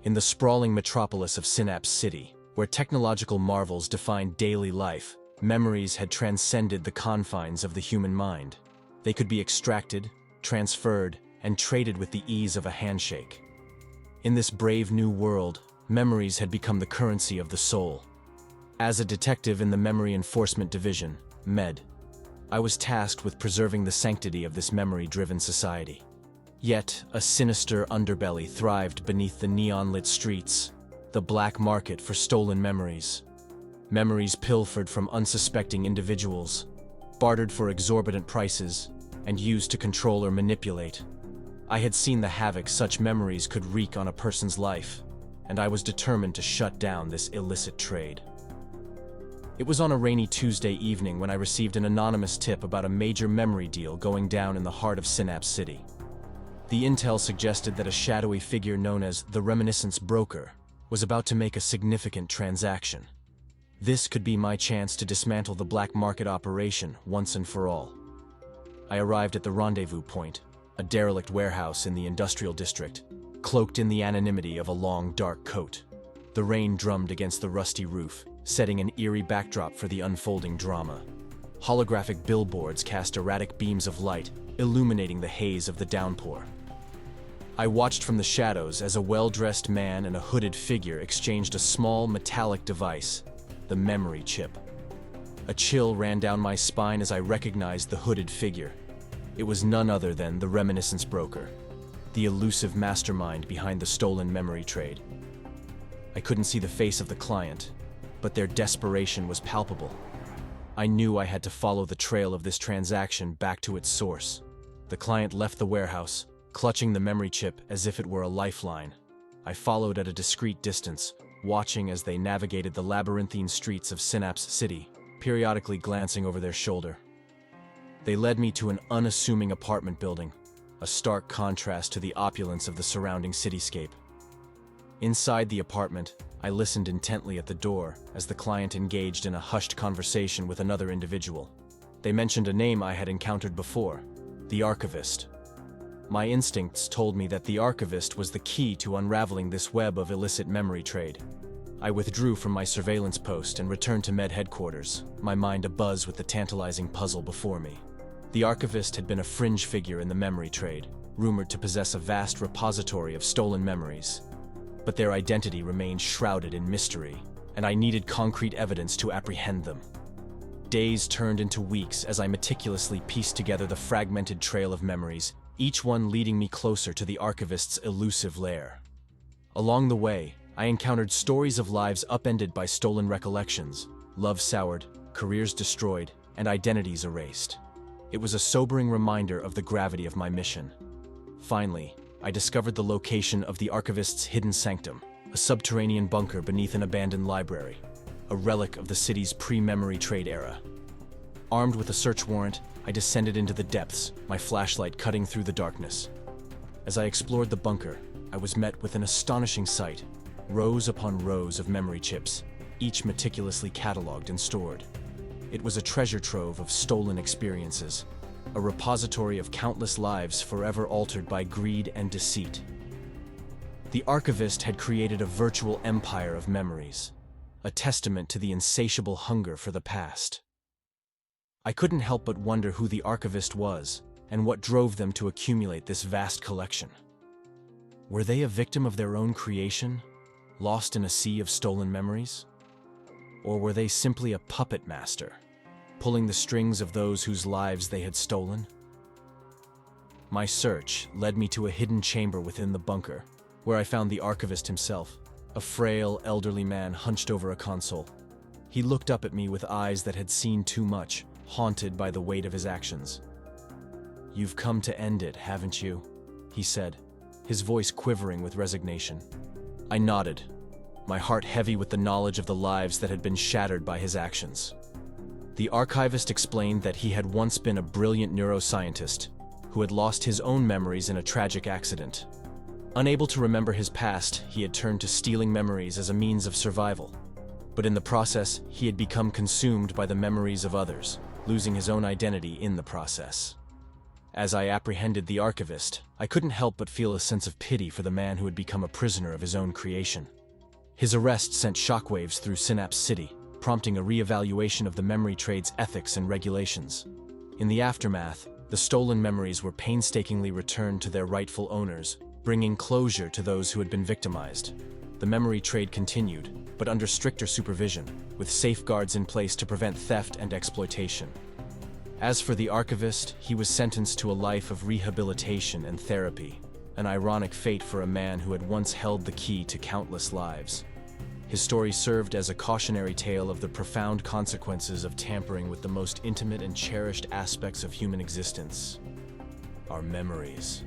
In the sprawling metropolis of Synapse City, where technological marvels define daily life, memories had transcended the confines of the human mind. They could be extracted, transferred, and traded with the ease of a handshake. In this brave new world, memories had become the currency of the soul. As a detective in the Memory Enforcement Division, MED, I was tasked with preserving the sanctity of this memory-driven society. Yet, a sinister underbelly thrived beneath the neon-lit streets, the black market for stolen memories. Memories pilfered from unsuspecting individuals, bartered for exorbitant prices, and used to control or manipulate. I had seen the havoc such memories could wreak on a person's life, and I was determined to shut down this illicit trade. It was on a rainy Tuesday evening when I received an anonymous tip about a major memory deal going down in the heart of Synapse City. The intel suggested that a shadowy figure known as the Reminiscence Broker was about to make a significant transaction. This could be my chance to dismantle the black market operation once and for all. I arrived at the rendezvous point, a derelict warehouse in the industrial district, cloaked in the anonymity of a long, dark coat. The rain drummed against the rusty roof, setting an eerie backdrop for the unfolding drama. Holographic billboards cast erratic beams of light, illuminating the haze of the downpour. I watched from the shadows as a well-dressed man and a hooded figure exchanged a small metallic device, the memory chip. A chill ran down my spine as I recognized the hooded figure. It was none other than the Reminiscence Broker, the elusive mastermind behind the stolen memory trade. I couldn't see the face of the client, but their desperation was palpable. I knew I had to follow the trail of this transaction back to its source. The client left the warehouse, clutching the memory chip as if it were a lifeline. I followed at a discreet distance, watching as they navigated the labyrinthine streets of Synapse City, periodically glancing over their shoulder. They led me to an unassuming apartment building, a stark contrast to the opulence of the surrounding cityscape. Inside the apartment, I listened intently at the door as the client engaged in a hushed conversation with another individual. They mentioned a name I had encountered before, the Archivist. My instincts told me that the Archivist was the key to unraveling this web of illicit memory trade. I withdrew from my surveillance post and returned to Med headquarters, my mind abuzz with the tantalizing puzzle before me. The Archivist had been a fringe figure in the memory trade, rumored to possess a vast repository of stolen memories. But their identity remained shrouded in mystery, and I needed concrete evidence to apprehend them. Days turned into weeks as I meticulously pieced together the fragmented trail of memories, each one leading me closer to the Archivist's elusive lair. Along the way, I encountered stories of lives upended by stolen recollections, love soured, careers destroyed, and identities erased. It was a sobering reminder of the gravity of my mission. Finally, I discovered the location of the Archivist's hidden sanctum, a subterranean bunker beneath an abandoned library, a relic of the city's pre-memory trade era. Armed with a search warrant, I descended into the depths, my flashlight cutting through the darkness. As I explored the bunker, I was met with an astonishing sight, rows upon rows of memory chips, each meticulously cataloged and stored. It was a treasure trove of stolen experiences, a repository of countless lives forever altered by greed and deceit. The Archivist had created a virtual empire of memories, a testament to the insatiable hunger for the past. I couldn't help but wonder who the Archivist was and what drove them to accumulate this vast collection. Were they a victim of their own creation, lost in a sea of stolen memories? Or were they simply a puppet master, pulling the strings of those whose lives they had stolen? My search led me to a hidden chamber within the bunker, where I found the Archivist himself, a frail, elderly man hunched over a console. He looked up at me with eyes that had seen too much, haunted by the weight of his actions. "You've come to end it, haven't you?" he said, his voice quivering with resignation. I nodded, my heart heavy with the knowledge of the lives that had been shattered by his actions. The Archivist explained that he had once been a brilliant neuroscientist who had lost his own memories in a tragic accident. Unable to remember his past, he had turned to stealing memories as a means of survival. But in the process, he had become consumed by the memories of others, losing his own identity in the process. As I apprehended the archivist, I couldn't help but feel a sense of pity for the man who had become a prisoner of his own creation. His arrest sent shockwaves through Synapse City, prompting a re-evaluation of the memory trade's ethics and regulations. In the aftermath, the stolen memories were painstakingly returned to their rightful owners, bringing closure to those who had been victimized. The memory trade continued, but under stricter supervision, with safeguards in place to prevent theft and exploitation. As for the archivist, he was sentenced to a life of rehabilitation and therapy, an ironic fate for a man who had once held the key to countless lives. His story served as a cautionary tale of the profound consequences of tampering with the most intimate and cherished aspects of human existence: our memories.